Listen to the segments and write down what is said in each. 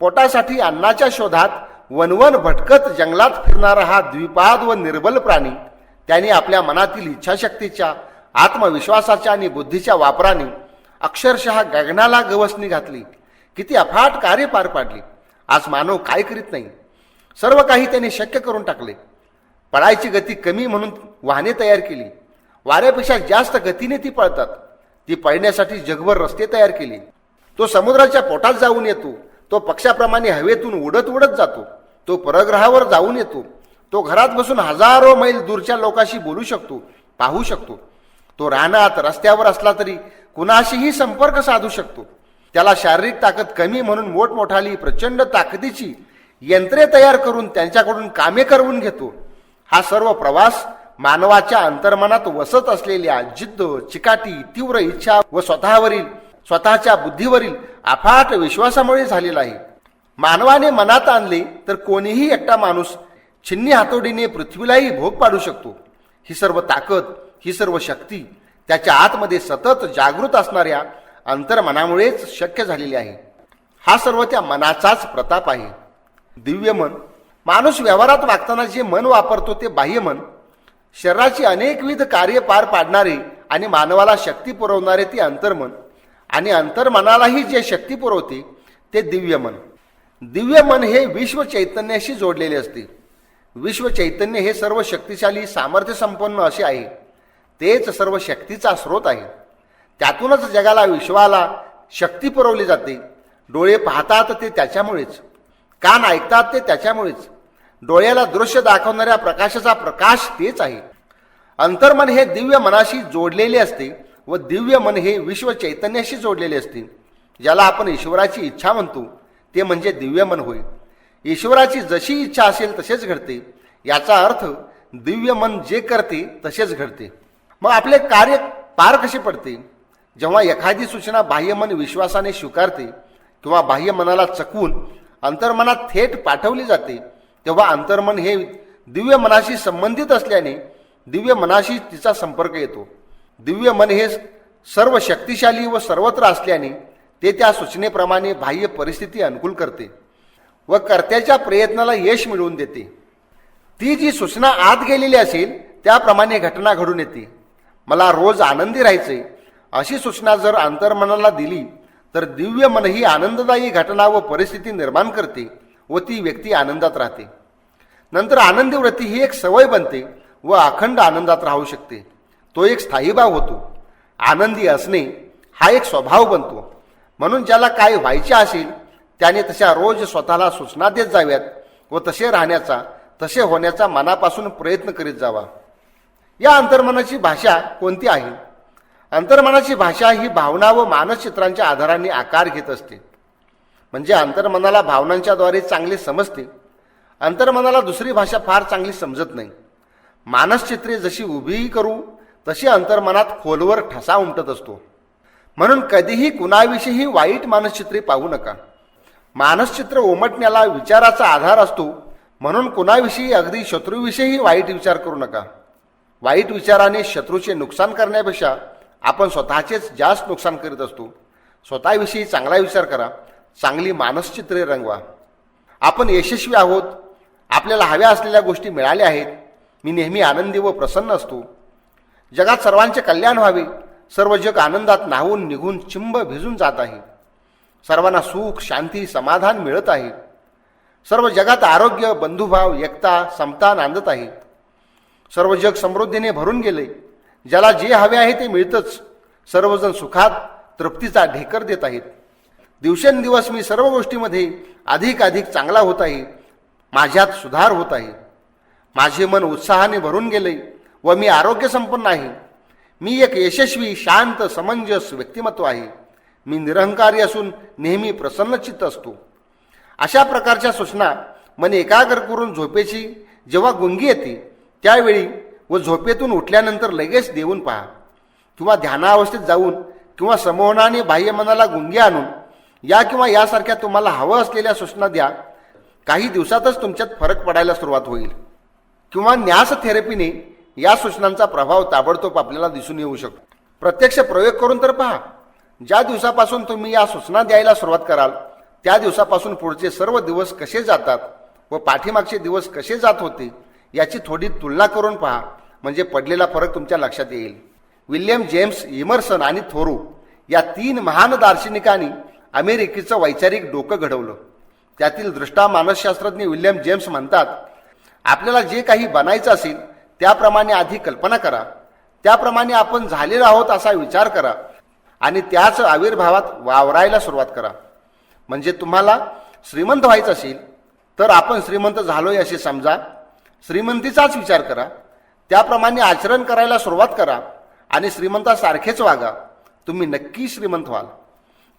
पोटासाठी अन्नाच्या शोधात वनवन भटकत जंगलात फिरणारा हा द्विपाद व निर्बल प्राणी त्याने आपल्या मनातील इच्छाशक्तीच्या, आत्मविश्वासाच्या आणि बुद्धीच्या वापराने अक्षरशः गगनाला गवसणी घातली. किती अफाट कार्य पार पाडली. आज मानव काय करीत नाही, सर्व काही त्याने शक्य करून टाकले. पळायची गती कमी म्हणून वाहने तयार केली. वाऱ्यापेक्षा जास्त गतीने ती पळतात. ती पळण्यासाठी जगभर रस्ते तयार केले. तो समुद्राच्या पोटात जाऊन येतो. तो पक्षाप्रमाणे हवेतून उडत उडत जातो. तो परग्रहावर जाऊन येतो. तो घरात बसून हजारो मैल दूरच्या लोकांशी बोलू शकतो, पाहू शकतो. तो रानात रस्त्यावर असला तरी कुणाशीही संपर्क साधू शकतो. त्याला शारीरिक ताकद कमी म्हणून मोठमोठाली प्रचंड ताकदीची यंत्रे तयार करून त्यांच्याकडून कामे करवून घेतो. हा सर्व प्रवास मानवाच्या अंतर्मनात वसत असलेल्या जिद्द, चिकाटी, तीव्र इच्छा व स्वतःच्या बुद्धीवरील अफाट विश्वासामुळे झालेला आहे. मानवाने मनात आणले तर कोणीही एकटा माणूस छिन्नी हातोडीने पृथ्वीलाही भोग पाडू शकतो. ही सर्व ताकद, ही सर्व शक्ती त्याच्या आतमध्ये सतत जागृत असणाऱ्या अंतर्मनामुळेच शक्य झालेली आहे. हा सर्व त्या मनाचाच प्रताप आहे. दिव्य मन, माणूस व्यवहारात वागताना जे मन वापरतो ते बाह्य मन, शरीराची अनेकविध कार्य पार पाडणारे आणि मानवाला शक्ती पुरवणारे ते अंतर्मन, आणि अंतर्मनालाही जे शक्ती पुरवते ते दिव्य मन. दिव्य मन हे विश्व चैतन्याशी जोडलेले असते. विश्व चैतन्य हे सर्व शक्तिशाली, सामर्थ्य संपन्न असे आहे. तेच सर्व शक्तीचा स्रोत आहे. त्यातूनच जगाला, विश्वाला शक्ती पुरवली जाते. डोळे पाहतात ते त्याच्यामुळेच, कान ऐकतात ते त्याच्यामुळेच. डोळ्याला दृश्य दाखवणाऱ्या प्रकाशाचा प्रकाश तेच आहे. अंतर्मन हे दिव्य मनाशी जोडलेले असते व दिव्य मन हे विश्व चैतन्याशी जोडलेले असते. ज्याला आपण ईश्वराची इच्छा म्हणतो ते म्हणजे दिव्य मन होय. ईश्वराची जशी इच्छा असेल तसेच घडते. याचा अर्थ दिव्य मन जे करते तसेच घडते. मग आपले कार्य पार कसे पडते? जेव्हा एखादी सूचना बाह्य मन विश्वासाने स्वीकारते किंवा बाह्य मनाला चकवून अंतर्मनात थेट पाठवली जाते, तेव्हा अंतर्मन हे दिव्य मनाशी संबंधित असल्याने दिव्य मनाशी तिचा संपर्क येतो. दिव्य मन हे सर्व शक्तिशाली व सर्वत्र असल्याने ते त्या सूचनेप्रमाणे बाह्य परिस्थिती अनुकूल करते व कर्त्याच्या प्रयत्नाला यश मिळवून देते. ती जी सूचना आत गेलेली असेल त्याप्रमाणे घटना घडून येते. मला रोज आनंदी राहायचे अशी सूचना जर अंतर्मनाला दिली तर दिव्य मन ही आनंददायी घटना व परिस्थिती निर्माण करते व ती व्यक्ती आनंदात राहते. नंतर आनंदी वृत्ती ही एक सवय बनते व अखंड आनंदात राहू शकते. तो एक स्थायी भाव होतो. आनंदी असणे हा एक स्वभाव बनतो. म्हणून ज्याला काय व्हायचे असेल त्याने तशा रोज स्वतःला सूचना देत जाव्यात व तसे राहण्याचा, तसे होण्याचा मनापासून प्रयत्न करीत जावा. या अंतर्मनाची भाषा कोणती आहे? अंतर्मनाची भाषा ही भावना व मानसचित्रांच्या आधाराने आकार घेत असते. म्हणजे अंतर्मनाला भावनांच्याद्वारे चांगले समजते. अंतर्मनाला दुसरी भाषा फार चांगली समजत नाही. मानसचित्रे जशी उभी करू तशी अंतर्मनात खोलवर ठसा उमटत असतो. म्हणून कधीही कुणाविषयी वाईट मानसचित्रे पाहू नका. मानसचित्र उमटण्याला विचाराचा आधार असतो. म्हणून कुणाविषयी, अगदी शत्रूविषयी वाईट विचार करू नका. वाईट विचाराने शत्रूचे नुकसान करण्यापेक्षा आपण स्वतःचेच जास्त नुकसान करीत असतो. स्वतःविषयी चांगला विचार करा. चांगली मानसचित्रे रंगवा. आपण यशस्वी आहोत. आपल्याला हव्या असलेल्या गोष्टी मिळाल्या आहेत. मी नेहमी आनंदी व प्रसन्न असतो. जगात सर्वांचे कल्याण व्हावे. सर्व जग आनंदात न्हावून निघून चिंब भिजून जात आहे. सर्वांना सुख, शांती, समाधान मिळत आहे. सर्व जगात आरोग्य, बंधुभाव, एकता, समता नांदत आहे. सर्व जग समृद्धीने भरून गेले. ज्याला जे हवे आहे ते मिळतच. सर्वजण सुखात तृप्तीचा ढेकर देत आहेत. दिवसेंदिवस मी सर्व गोष्टीमध्ये अधिक चांगला होत आहे. माझ्यात सुधार होत आहे. माझे मन उत्साहाने भरून गेले व मी आरोग्य संपन्न आहे. मी एक यशस्वी, शांत, समंजस व्यक्तिमत्व आहे. मी निरहंकारी असून नेहमी प्रसन्नचित्त असतो. अशा प्रकारच्या सूचना मन एकाग्र करून झोपेची जेव्हा गुंगी येते त्यावेळी व झोपेतून उठल्यानंतर लगेच देऊन पहा, किंवा ध्यानावस्थेत जाऊन किंवा समूहाने बाह्य मनाला गुंगी आणून या किंवा यासारख्या तुम्हाला हवं असलेल्या सूचना द्या. काही दिवसातच तुमच्यात फरक पडायला सुरुवात होईल. किंवा न्यास थेरपीने या सूचनांचा प्रभाव ताबडतोब आपल्याला दिसून येऊ शकतो. प्रत्यक्ष प्रयोग करून तर पहा. ज्या दिवसापासून तुम्ही या सूचना द्यायला सुरुवात कराल त्या दिवसापासून पुढचे सर्व दिवस कसे जातात व पाठीमागचे दिवस कसे जात होते याची थोडी तुलना करून पहा, म्हणजे पडलेला फरक तुमच्या लक्षात येईल. विल्यम जेम्स इमर्सन आणि थोरो या 3 महान दार्शनिकांनी अमेरिकेचं वैचारिक डोकं घडवलं. त्यातील दृष्टा मानसशास्त्रज्ञ विल्यम जेम्स म्हणतात, आपल्याला जे काही बनायचं असेल त्याप्रमाणे आधी कल्पना करा, त्याप्रमाणे आपण झालेलो आहोत असा विचार करा आणि त्याच आविर्भावात वावरायला सुरुवात करा. म्हणजे तुम्हाला श्रीमंत व्हायचं असेल तर आपण श्रीमंत झालोय असे समजा, श्रीमंतीचाच विचार करा, त्याप्रमाणे आचरण करायला सुरुवात करा आणि श्रीमंतासारखेच वागा. तुम्ही नक्की श्रीमंत व्हाल.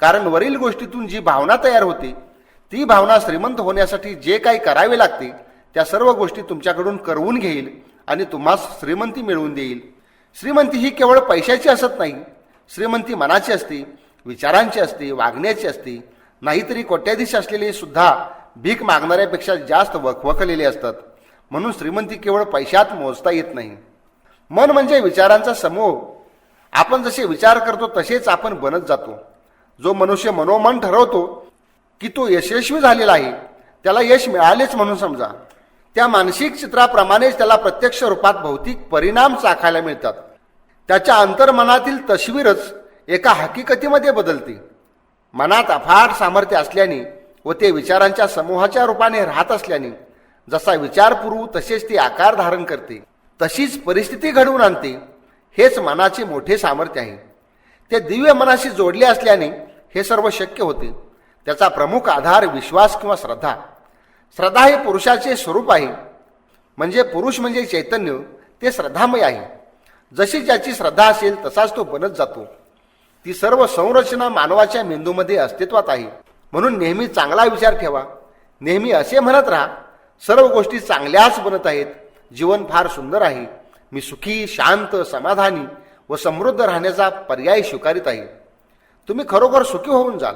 कारण वरील गोष्टीतून जी भावना तयार होते ती भावना श्रीमंत होण्यासाठी जे काही करावे लागते त्या सर्व गोष्टी तुमच्याकडून करवून घेईल आणि तुम्हाला श्रीमंती मिळवून देईल. श्रीमंती ही केवळ पैशाची असत नाही. श्रीमंती मनाची असते, विचारांची असते, वागण्याची असते. नाहीतरी कोट्याधीश असलेले सुद्धा भीक मागणाऱ्यापेक्षा जास्त वखवखलेले असतात. म्हणून श्रीमंती केवळ पैशात मोजता येत नाही. मन म्हणजे विचारांचा समूह. आपण जसे विचार करतो तसेच आपण बनत जातो. जो मनुष्य मनोमन ठरवतो की तो यशस्वी झालेला आहे त्याला यश मिळालेच म्हणून समजा. त्या मानसिक चित्राप्रमाणेच त्याला प्रत्यक्ष रूपात भौतिक परिणाम चाखायला मिळतात. त्याच्या अंतर्मनातील तस्वीरच एका हकीकतीमध्ये बदलते. मनात अफाट सामर्थ्य असल्याने व ते विचारांच्या समूहाच्या रूपाने राहत असल्याने जसा विचार पुरवू तसेच ती आकार धारण करते, तशीच परिस्थिती घडवून आणते. हेच मनाचे मोठे सामर्थ्य आहे. ते दिव्य मनाशी जोडले असल्याने हे सर्व शक्य होते. त्याचा प्रमुख आधार विश्वास किंवा श्रद्धा. श्रद्धा हे पुरुषाचे स्वरूप आहे. म्हणजे पुरुष म्हणजे चैतन्य, ते श्रद्धामय आहे. जशी ज्याची श्रद्धा असेल तसाच तो बनत जातो. ती सर्व संरचना मानवाच्या मेंदूमध्ये अस्तित्वात आहे. म्हणून नेहमी चांगला विचार ठेवा. नेहमी असे म्हणत राहा, सर्व गोष्टी चांगल्याच बनत आहेत, जीवन फार सुंदर आहे, मी सुखी, शांत, समाधानी व समृद्ध राहण्याचा पर्याय स्वीकारित आहे. तुम्ही खरोखर सुखी होऊन जाल.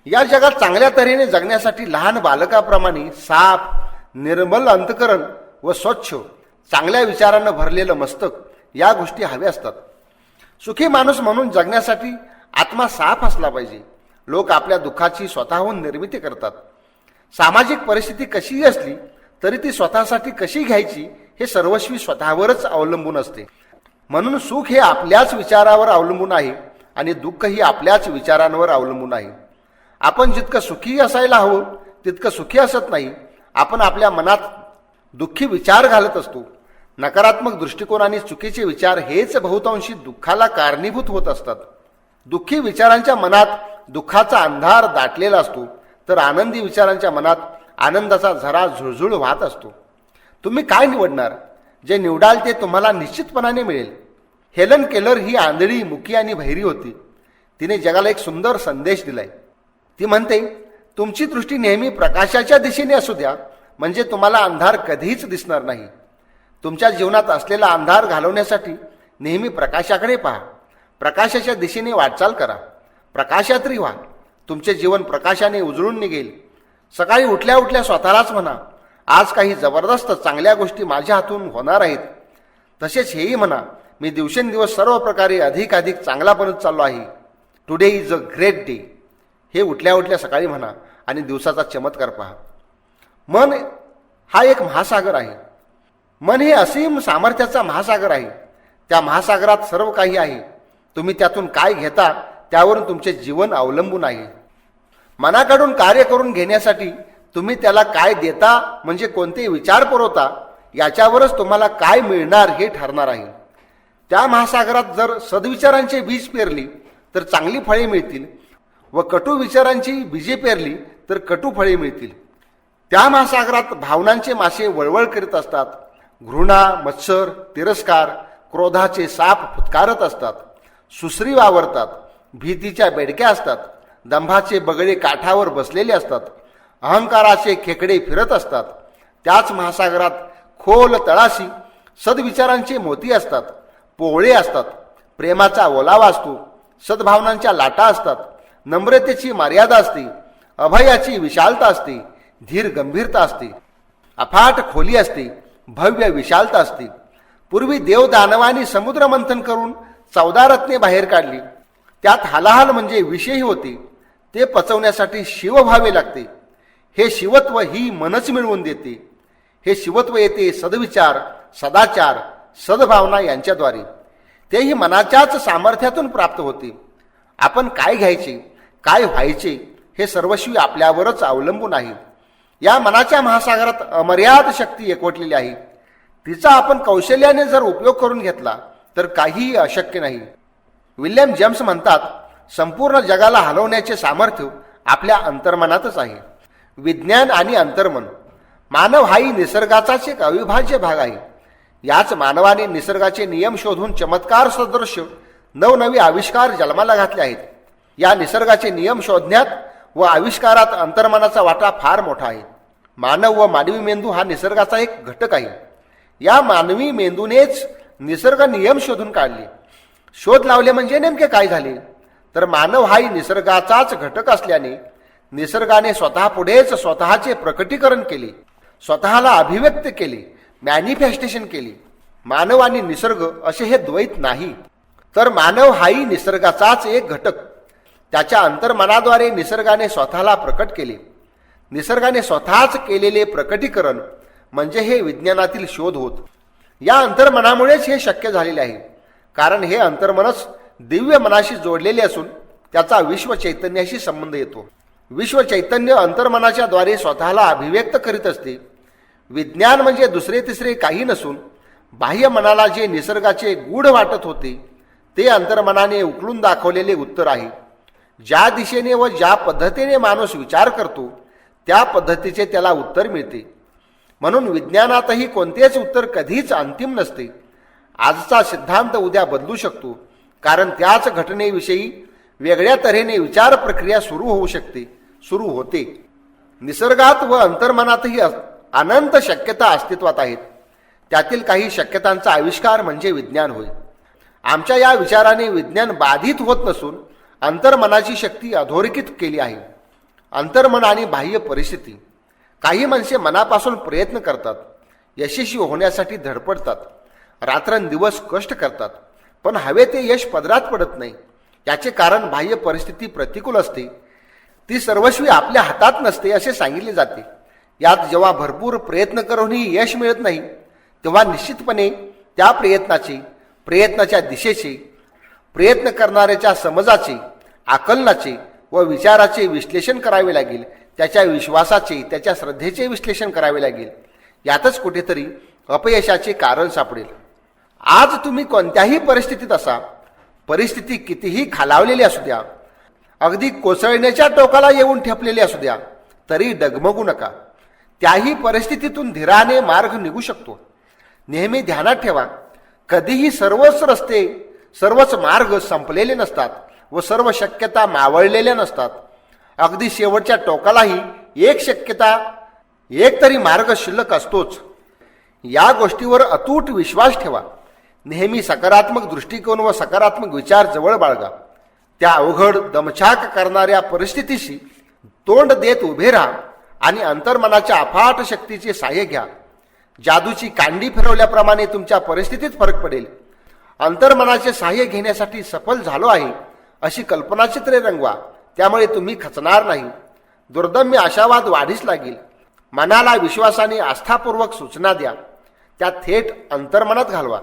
या जगात चांगल्या तऱ्हेने जगण्यासाठी लहान बालकाप्रमाणे साफ, निर्मल अंतकरण व स्वच्छ, चांगल्या विचारांना भरलेलं मस्तक या गोष्टी हव्या असतात. सुखी माणूस म्हणून जगण्यासाठी आत्मा साफ असला पाहिजे. लोक आपल्या दुःखाची स्वतःहून निर्मिती करतात. सामाजिक परिस्थिती कशीही असली तरी ती स्वतःसाठी कशी घ्यायची हे सर्वस्वी स्वतःवरच अवलंबून असते. म्हणून सुख हे आपल्याच विचारावर अवलंबून आहे आणि दुःख ही आपल्याच विचारांवर अवलंबून आहे. आपण जितकं सुखी असायला हवं तितकं सुखी असत नाही. आपण आपल्या मनात दुःखी विचार घालत असतो. नकारात्मक दृष्टिकोन आणि चुकीचे विचार हेच बहुतांशी दुःखाला कारणीभूत होत असतात. दुःखी विचारांच्या मनात दुःखाचा अंधार दाटलेला असतो, तर आनंदी विचारांच्या मनात आनंदाचा झरा झुळझुळ वाहत असतो. तुम्ही काय निवडणार? जे निवडाल ते तुम्हाला निश्चितपणाने मिळेल. हेलन केलर ही आंधळी, मुकी आणि बहिरी होती. तिने जगाला एक सुंदर संदेश दिलाय. ती म्हणते, तुमची दृष्टी नेहमी प्रकाशाच्या दिशेने असू द्या, म्हणजे तुम्हाला अंधार कधीच दिसणार नाही. तुमच्या जीवनात असलेला अंधार घालवण्यासाठी नेहमी प्रकाशाकडे पहा. प्रकाशाच्या दिशेने वाटचाल करा. प्रकाशात्री व्हा. तुमचे जीवन प्रकाशाने उजळून निघेल. सकाळी उठल्या उठल्या स्वतःलाच म्हणा, आज काही जबरदस्त चांगल्या गोष्टी माझ्या हातून होणार आहेत. तसेच हेही म्हणा, मी दिवसेंदिवस सर्व प्रकारे अधिकाधिक चांगला बनत चाललो आहे. Today is a great day. हे उठल्या उठल्या सकाळी म्हणा आणि दिवसाचा चमत्कार पहा. मन हा एक महासागर आहे. मन हे असीम सामर्थ्याचा महासागर आहे. त्या महासागरात सर्व काही आहे. तुम्ही त्यातून काय घेता त्यावरून तुमचे जीवन अवलंबून आहे. मनाकडून कार्य करून घेण्यासाठी तुम्ही त्याला काय देता, म्हणजे कोणते विचार पुरवता, याच्यावरच तुम्हाला काय मिळणार हे ठरणार आहे. त्या महासागरात जर सद्विचारांचे बीज पेरली तर चांगली फळे मिळतील व कटू विचारांची बीजे पेरली तर कटू फळे मिळतील. त्या महासागरात भावनांचे मासे वळवळ करीत असतात. घृणा, मत्सर, तिरस्कार, क्रोधाचे साप फुतकारत असतात. सुसरी वावरतात. भीतीच्या बेडक्या असतात. दंभाचे बगळे काठावर बसलेले असतात. अहंकाराचे खेकडे फिरत असतात. त्याच महासागरात खोल तळाशी सद्विचारांचे मोती असतात. पोवळे असतात. प्रेमाचा ओलावा असतो. सद्भावनांच्या लाटा असतात. नम्रतेची मर्यादा असते. अभयाची विशालता असते. धीर गंभीरता असते. अफाट खोली असते. भव्य विशालता असते. पूर्वी देव दानवानी समुद्र मंथन करून 14 रत्ने बाहेर काढली. त्यात हलाहल म्हणजे विषयही होते. ते पचवण्यासाठी शिव व्हावे लागते. हे शिवत्व ही मनच मिळवून देते. हे शिवत्व येते सद्विचार, सदाचार, सद्भावना यांच्याद्वारे. तेही मनाच्याच सामर्थ्यातून प्राप्त होते. आपण काय घ्यायचे, काय व्हायचे हे सर्वस्वी आपल्यावरच अवलंबून आहे. या मनाच्या महासागरात अमर्याद शक्ती एकवटलेली आहे. तिचा आपण कौशल्याने जर उपयोग करून घेतला तर काहीही अशक्य नाही. विल्यम जेम्स म्हणतात, संपूर्ण जगाला हलवण्याचे सामर्थ्य आपल्या अंतर्मनातच आहे. विज्ञान आणि अंतर्मन. मानव हाही निसर्गाचाच एक अविभाज्य भाग आहे. याच मानवाने निसर्गाचे नियम शोधून चमत्कार सदृश नवनवी आविष्कार जन्माला घातले आहेत. या निसर्गाचे नियम शोधण्यात व आविष्कारात अंतर्मनाचा वाटा फार मोठा आहे. मानव व मानवी मेंदू हा निसर्गाचा एक घटक आहे. या मानवी मेंदूनेच निसर्ग नियम शोधून काढले. शोध लावले म्हणजे नेमके काय झाले, तर मानव हाही निसर्गाचाच घटक असल्याने निसर्गाने स्वतः पुढेच स्वतःचे प्रकटीकरण केले, स्वतःला अभिव्यक्त केले, मॅनिफेस्टेशन केले. मानव आणि निसर्ग असे हे द्वैत नाही, तर मानव हाही निसर्गाचाच एक घटक. त्याच्या अंतर्मनाद्वारे निसर्गाने स्वतःला प्रकट केले. निसर्गाने स्वतःच केलेले प्रकटीकरण म्हणजे हे विज्ञानातील शोध होत. या अंतर्मनामुळेच हे शक्य झालेले आहे. कारण हे अंतर्मनच दिव्य मनाशी जोडलेले असून त्याचा विश्व चैतन्याशी संबंध येतो. विश्व चैतन्य अंतर्मनाच्या द्वारे स्वतःला अभिव्यक्त करीत असते. विज्ञान म्हणजे दुसरे तिसरे काही नसून बाह्य मनाला जे निसर्गाचे गूढ वाटत होते ते अंतर्मनाने उकलून दाखवलेले उत्तर आहे. ज्या दिशेने व ज्या पद्धतीने माणूस विचार करतो त्या पद्धतीचे त्याला उत्तर मिळते. म्हणून विज्ञानातही कोणतेच उत्तर कधीच अंतिम नसते. आजचा सिद्धांत उद्या बदलू शकतो, कारण त्याच घटनेविषयी वेगळ्या तऱ्हेने विचार प्रक्रिया सुरू होऊ शकते, सुरू होते. निसर्गात व अंतर्मनातही अनंत शक्यता अस्तित्वात आहेत. त्यातील काही शक्यतांचा आविष्कार म्हणजे विज्ञान होय. आमच्या या विचाराने विज्ञान बाधित होत नसून अंतर्मनाची शक्ती अधोरेखित केली आहे. अंतर्मन आणि बाह्य परिस्थिती. काही माणसे मनापासून प्रयत्न करतात, यशस्वी होण्यासाठी धडपडतात, रात्रंदिवस कष्ट करतात, पण हवे ते यश पदरात पडत नाही. याचे कारण बाह्य परिस्थिती प्रतिकूल असते, ती सर्वस्वी आपल्या हातात नसते असे सांगितले जाते. यात जेव्हा भरपूर प्रयत्न करूनही यश मिळत नाही तेव्हा निश्चितपणे त्या प्रयत्नाच्या दिशेचे, प्रयत्न करणाऱ्याच्या समजाचे, आकलनाचे व विचाराचे विश्लेषण करावे लागेल. त्याच्या विश्वासाचे, त्याच्या श्रद्धेचे विश्लेषण करावे लागेल. यातच कुठेतरी अपयशाचे कारण सापडेल. आज तुम्ही कोणत्याही परिस्थितीत असा, परिस्थिती कितीही खालावलेली असू द्या, अगदी कोसळण्याच्या टोकाला येऊन ठेपलेली असू द्या, तरी डगमगू नका. त्याही परिस्थितीतून धीराने मार्ग निघू शकतो. नेहमी ध्यानात ठेवा, कधीही सर्वच रस्ते, सर्वच मार्ग संपलेले नसतात व सर्व शक्यता मावळलेल्या नसतात. अगदी शेवटच्या टोकालाही एक शक्यता, एक तरी मार्ग शिल्लक असतोच. या गोष्टीवर अतूट विश्वास ठेवा. नेहमी सकारात्मक दृष्टिकोन व सकारात्मक विचार जवळ बाळगा. त्या अवघड दमछाक करणाऱ्या परिस्थितीशी तोंड देत उभे राहा आणि अंतर्मनाच्या अफाट शक्तीचे सहाय्य घ्या. जादूची कांडी फिरवल्याप्रमाणे तुमच्या परिस्थितीत फरक पडेल. अंतर्मनाचे सहाय्य घेण्यासाठी सफल झालो आहे अशी कल्पनाचित्रे रंगवा, त्यामुळे तुम्ही खचणार नाही. दुर्दम्य आशावाद वाढीस लागेल. मनाला विश्वासाने आस्थापूर्वक सूचना द्या, त्या थेट अंतर्मनात घालवा.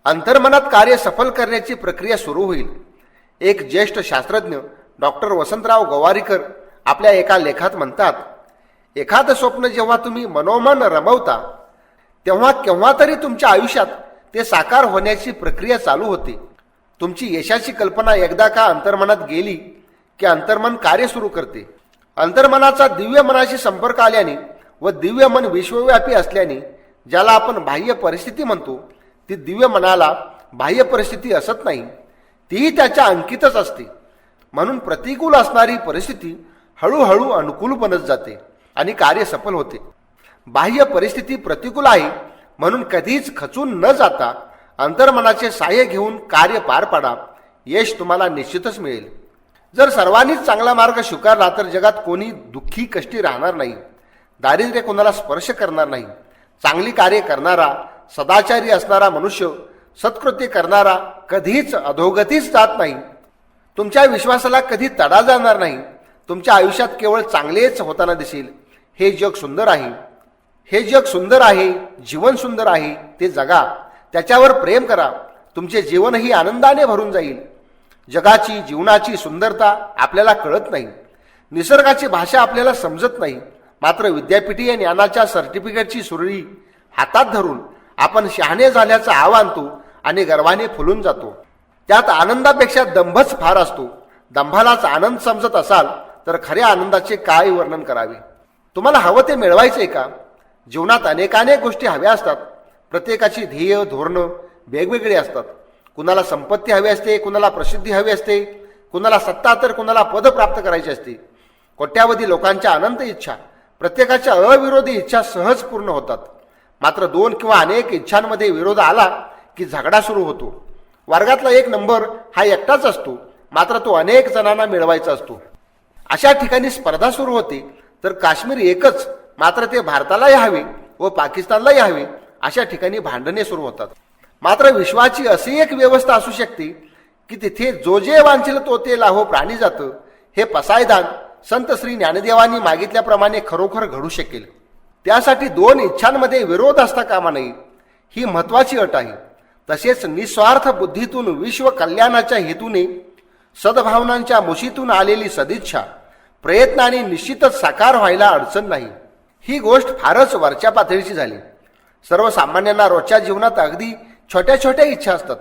अंतर्मनात कार्य सफल करण्याची प्रक्रिया सुरू होईल. एक ज्येष्ठ शास्त्रज्ञ डॉक्टर वसंतराव गवारीकर आपल्या एका लेखात म्हणतात, एखादं स्वप्न जेव्हा तुम्ही मनोमन रमवता तेव्हा केव्हा तरी तुमच्या आयुष्यात ते साकार होण्याची प्रक्रिया चालू होते. तुमची यशाची कल्पना एकदा का अंतर्मनात गेली की अंतर्मन कार्य सुरू करते. अंतर्मनाचा दिव्य मनाशी संपर्क आल्याने व दिव्य मन विश्वव्यापी असल्याने ज्याला आपण बाह्य परिस्थिती म्हणतो, ती दिव्य मनाला बाह्य परिस्थिती असत नाही, तीही त्याच्या अंकितच असते. म्हणून प्रतिकूल असणारी परिस्थिती हळूहळू अनुकूल बनत जाते आणि कार्य सफल होते. बाह्य परिस्थिती प्रतिकूल आहे म्हणून कधीच खचून न जाता अंतर्मनाचे सहाय्य घेऊन कार्य पार पाडा. यश तुम्हाला निश्चितच मिळेल. जर सर्वांनीच चांगला मार्ग स्वीकारला तर जगात कोणी दुःखी कष्टी राहणार नाही. दारिद्र्य कोणाला स्पर्श करणार नाही. चांगली कार्य करणारा, सदाचारी असणारा मनुष्य, सत्कृत्य करणारा कधीच अधोगतीच जात नाही. तुमच्या विश्वासाला कधी तडा जाणार नाही. तुमच्या आयुष्यात केवळ चांगलेच होताना दिसेल. हे जग सुंदर आहे, हे जग सुंदर आहे, जीवन सुंदर आहे, ते जगा, त्याच्यावर प्रेम करा. तुमचे जीवनही आनंदाने भरून जाईल. जगाची जीवनाची सुंदरता आपल्याला कळत नाही, निसर्गाची भाषा आपल्याला समजत नाही. मात्र विद्यापीठीय ज्ञानाच्या सर्टिफिकेटची सुरळी हातात धरून आपण शहाणे झाल्याचा आव आणतो आणि गर्वाने फुलून जातो. त्यात आनंदापेक्षा दंभच फार असतो. दंभालाच आनंद समजत असाल तर खऱ्या आनंदाचे काय वर्णन करावे. तुम्हाला हवं ते मिळवायचे का? जीवनात अनेकानेक गोष्टी हव्या असतात. प्रत्येकाची ध्येय धोरणं वेगवेगळी असतात. कुणाला संपत्ती हवी असते, कुणाला प्रसिद्धी हवी असते, कुणाला सत्ता तर कुणाला पद प्राप्त करायची असते. कोट्यावधी लोकांच्या अनंत इच्छा, प्रत्येकाच्या अविरोधी इच्छा सहज पूर्ण होतात. मात्र दोन किंवा अनेक इच्छांमध्ये विरोध आला की झगडा सुरू होतो. वर्गातला एक नंबर हा एकटाच असतो, मात्र तो अनेक जणांना मिळवायचा असतो. अशा ठिकाणी स्पर्धा सुरू होते. तर काश्मीर एकच, मात्र ते भारतालाही हवे व पाकिस्तानलाही हवे, अशा ठिकाणी भांडणे सुरू होतात. मात्र विश्वाची अशी एक व्यवस्था असू शकते की तिथे जो जे वांछेल तो ते लाहो प्राणी जातं. हे पसायदान संत श्री ज्ञानदेवांनी मागितल्याप्रमाणे खरोखर घडू शकेल. त्यासाठी दोन इच्छांमध्ये विरोध असता कामा नये, ही महत्वाची अट आहे. तसेच निस्वार्थ बुद्धीतून विश्व कल्याणाच्या हेतूने सद्भावनांच्या मुशीतून आलेली सदिच्छा प्रयत्नाने निश्चितच साकार व्हायला अडचण नाही. ही गोष्ट फारच वरच्या पातळीची झाली. सर्वसामान्यांना रोजच्या जीवनात अगदी छोट्या छोट्या इच्छा असतात,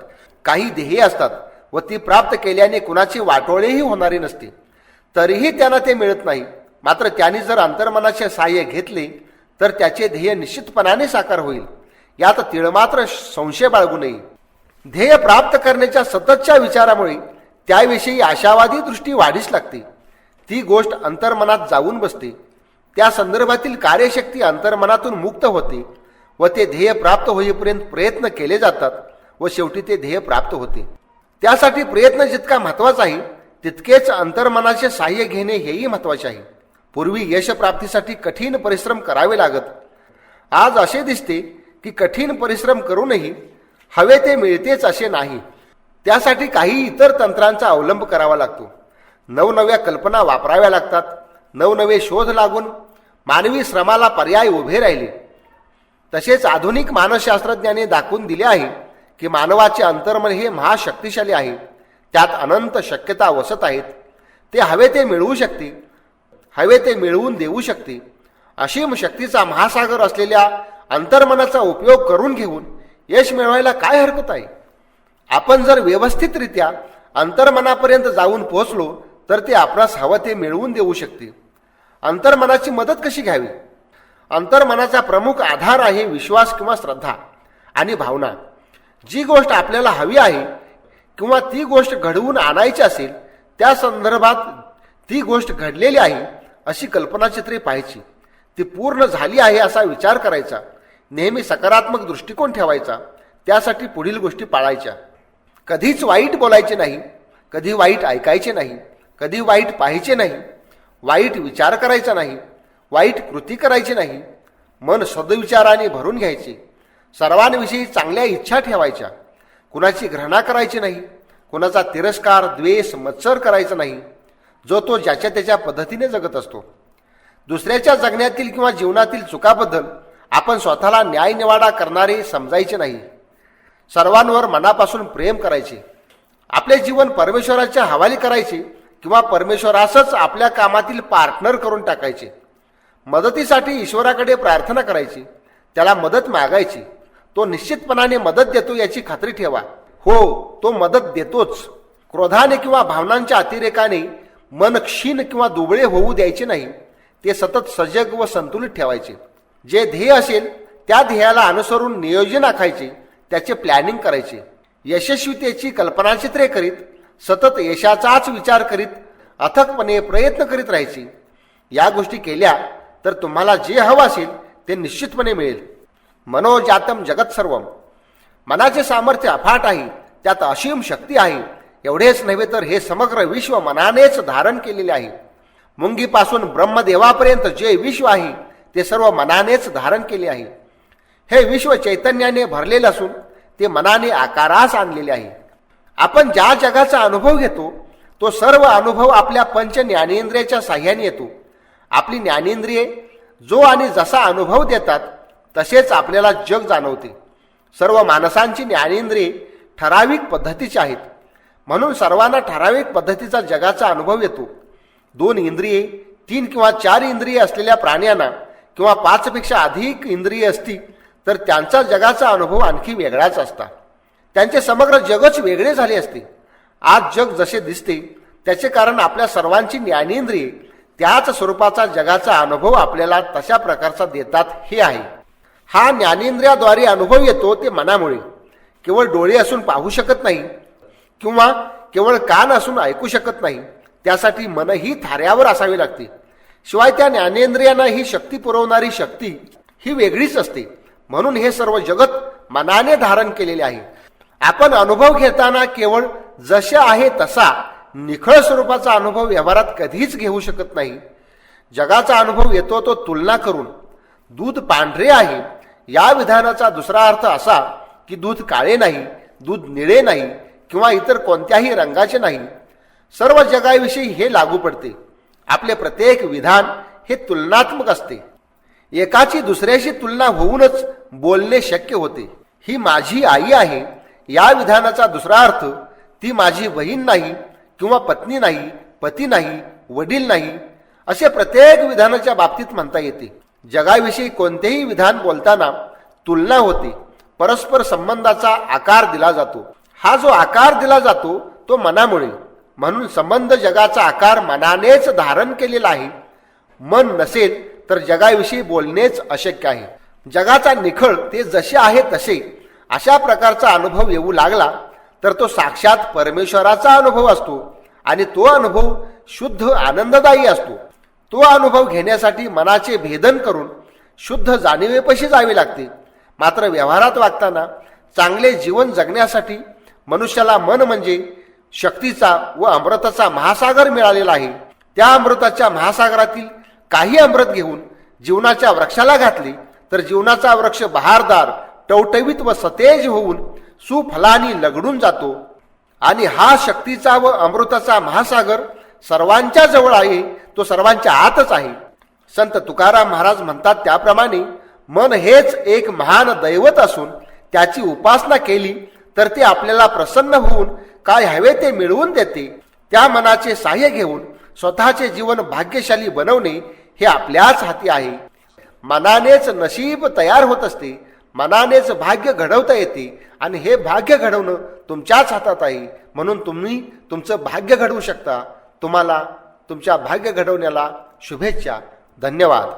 काही ध्येय असतात व ती प्राप्त केल्याने कुणाचे वाटोळेही होणारे नसते. तरीही त्यांना ते मिळत नाही. मात्र त्यांनी जर अंतर्मनाचे सहाय्य घेतले तर त्याचे ध्येय निश्चितपणाने साकार होईल. यात तिळमात्र संशय बाळगू नये. ध्येय प्राप्त करण्याच्या सततच्या विचारामुळे त्याविषयी आशावादी दृष्टी वाढीस लागते. ती गोष्ट अंतर्मनात जाऊन बसते. त्या संदर्भातील कार्यशक्ती अंतर्मनातून मुक्त होते व ते ध्येय प्राप्त होईपर्यंत प्रयत्न केले जातात व शेवटी ते ध्येय प्राप्त होते. त्यासाठी प्रयत्न जितका महत्वाचा आहे तितकेच अंतर्मनाचे सहाय्य घेणे हेही महत्वाचे आहे. पूर्वी यशप्राप्तीसाठी कठीण परिश्रम करावे लागत. आज असे दिसते की कठीण परिश्रम करूनही हवे ते मिळतेच असे नाही. त्यासाठी काही इतर तंत्रांचा अवलंब करावा लागतो. नवनव्या कल्पना वापराव्या लागतात. नवनवे शोध लागून मानवी श्रमाला पर्याय उभे राहिले. तसेच आधुनिक मानसशास्त्रज्ञाने दाखवून दिले आहे की मानवाचे अंतर्मन हे महाशक्तिशाली आहे. त्यात अनंत शक्यता वसत आहेत. ते हवे ते मिळवू शकते, हवे ते मिळवून देऊ शकते. असीम शक्तीचा महासागर असलेल्या अंतर्मनाचा उपयोग करून घेऊन यश मिळवायला काय हरकत आहे? आपण जर व्यवस्थितरित्या अंतर्मनापर्यंत जाऊन पोहोचलो तर ते आपणास हवं ते मिळवून देऊ शकते. अंतर्मनाची मदत कशी घ्यावी? अंतर्मनाचा प्रमुख आधार आहे विश्वास किंवा श्रद्धा आणि भावना. जी गोष्ट आपल्याला हवी आहे किंवा ती गोष्ट घडवून आणायची असेल त्या संदर्भात ती गोष्ट घडलेली आहे अशी कल्पनाचित्रे पाहायची. ती पूर्ण झाली आहे असा विचार करायचा. नेहमी सकारात्मक दृष्टिकोन ठेवायचा. त्यासाठी पुढील गोष्टी पाळायच्या. कधीच वाईट बोलायचे नाही, कधी वाईट ऐकायचे नाही, कधी वाईट पाहायचे नाही, वाईट विचार करायचा नाही, वाईट कृती करायची नाही. मन सद्विचाराने भरून घ्यायचे. सर्वांविषयी चांगल्या इच्छा ठेवायच्या. कुणाची घृणा करायची नाही, कुणाचा तिरस्कार द्वेष मत्सर करायचा नाही. जो तो ज्याच्या त्याच्या पद्धतीने जगत असतो. दुसऱ्याच्या जगण्यातील किंवा जीवनातील चुकाबद्दल आपण स्वतःला न्यायनिवाडा करणारे समजायचे नाही. सर्वांवर मनापासून प्रेम करायचे. आपले जीवन परमेश्वराच्या हवाली करायचे किंवा परमेश्वरासच आपल्या कामातील पार्टनर करून टाकायचे. मदतीसाठी ईश्वराकडे प्रार्थना करायची, त्याला मदत मागायची. तो निश्चितपणाने मदत देतो याची खात्री ठेवा. हो, तो मदत देतोच. क्रोधाने किंवा भावनांच्या अतिरेकाने मन क्षीण किंवा दुबळे होऊ द्यायचे नाही. ते सतत सजग व संतुलित ठेवायचे. जे ध्येय असेल त्या ध्येयाला अनुसरून नियोजन आखायचे, त्याचे प्लॅनिंग करायचे. यशस्वीतेची कल्पनाचित्रे करीत सतत यशाचाच विचार करीत अथकपणे प्रयत्न करीत राहायचे. या गोष्टी केल्या तर तुम्हाला जे हवं असेल ते निश्चितपणे मिळेल. मनोजातम जगत सर्वम. मनाचे सामर्थ्य अफाट आहे, त्यात असीम शक्ती आहे. एवढेच नव्हे तर हे समग्र विश्व मनानेच धारण केलेले आहे. मुंगीपासून ब्रह्मदेवापर्यंत जे विश्व आहे ते सर्व मनानेच धारण केले आहे. हे विश्व चैतन्याने भरलेले असून ते मनाने आकारास आणलेले आहे. आपण ज्या जगाचा अनुभव घेतो तो सर्व अनुभव आपल्या पंच ज्ञानेंद्रियाच्या साह्याने येतो. आपली ज्ञानेंद्रिये जो आणि जसा अनुभव देतात तसेच आपल्याला जग जाणवते. सर्व माणसांची ज्ञानेंद्रिये ठराविक पद्धतीची आहेत, म्हणून सर्वांना ठराविक पद्धतीचा जगाचा अनुभव येतो. 2 इंद्रिये, 3 किंवा 4 इंद्रिये असलेल्या प्राण्यांना किंवा 5 पेक्षा अधिक इंद्रिये असती तर त्यांचा जगाचा अनुभव आणखी वेगळाच असता. त्यांचे समग्र जगच वेगळे झाले असते. आज जग जसे दिसते त्याचे कारण आपल्या सर्वांची ज्ञानेंद्रिये त्याच स्वरूपाचा जगाचा अनुभव आपल्याला तशा प्रकारचा देतात हे आहे. हा ज्ञानेंद्रियाद्वारे अनुभव येतो ते मनामुळे. केवळ डोळे असून पाहू शकत नाही किंवा केवळ कान असून ऐकू शकत नाही. त्यासाठी मनही थाऱ्यावर असावे लागते. शिवाय त्या ज्ञानेंद्रियांना ही शक्ती पुरवणारी शक्ती ही वेगळीच असते. म्हणून हे सर्व जगत मनाने धारण केलेले आहे. आपण अनुभव घेताना केवळ जसे आहे तसा निखळ स्वरूपाचा अनुभव व्यवहारात कधीच घेऊ शकत नाही. जगाचा अनुभव येतो तो तुलना करून. दूध पांढरे आहे या विधानाचा दुसरा अर्थ असा की दूध काळे नाही, दूध निळे नाही किंवा इतर कोणत्याही रंगाचे नाही. सर्व जगाविषयी हे लागू पडते. आपले प्रत्येक विधान हे तुलनात्मक असते. एकाची दुसऱ्याशी तुलना होऊनच बोलणे शक्य होते. ही माझी आई आहे या विधानाचा दुसरा अर्थ ती माझी बहीण नाही किंवा पत्नी नाही, पती नाही, वडील नाही असे प्रत्येक विधानाच्या बाबतीत म्हणता येते. जगाविषयी कोणतेही विधान बोलताना तुलना होते. परस्पर संबंधाचा आकार दिला जातो. हा जो आकार दिला जातो तो मनामुळे. म्हणून संबंध जगाचा आकार मनानेच धारण केलेला आहे. मन नसेल तर जगाविषयी बोलणेच अशक्य आहे. जगाचा निखळ ते जसे आहे तसे अशा प्रकारचा अनुभव येऊ लागला तर तो साक्षात परमेश्वराचा अनुभव असतो आणि तो अनुभव शुद्ध आनंददायी असतो. तो अनुभव घेण्यासाठी मनाचे भेदन करून शुद्ध जाणीवेपाशी जावे लागते. मात्र व्यवहारात वागताना चांगले जीवन जगण्यासाठी मनुष्याला मन म्हणजे शक्तीचा व अमृताचा महासागर मिळालेला आहे. त्या अमृताच्या महासागरातील काही अमृत घेऊन जीवनाच्या वृक्षाला घातले तर जीवनाचा वृक्ष बहारदार, टवटवीत व सतेज होऊन सुफलानी लगडून जातो. आणि हा शक्तीचा व अमृताचा महासागर सर्वांच्या जवळ आहे, तो सर्वांच्या आतच आहे. संत तुकाराम महाराज म्हणतात त्याप्रमाणे मन हेच एक महान दैवत असून त्याची उपासना केली तर ते आपल्याला प्रसन्न होऊन काय हवे ते मिळवून देते. त्या मनाचे साह्य घेऊन स्वतःचे जीवन भाग्यशाली बनवणे हे आपल्याच हाती आहे. मनानेच नशीब तयार होत असते. मनानेच भाग्य घडवता येते आणि हे भाग्य घडवणं तुमच्याच हातात आहे. म्हणून तुम्ही तुमचं भाग्य घडवू शकता. तुम्हाला तुमच्या भाग्य घडवण्याला शुभेच्छा. धन्यवाद.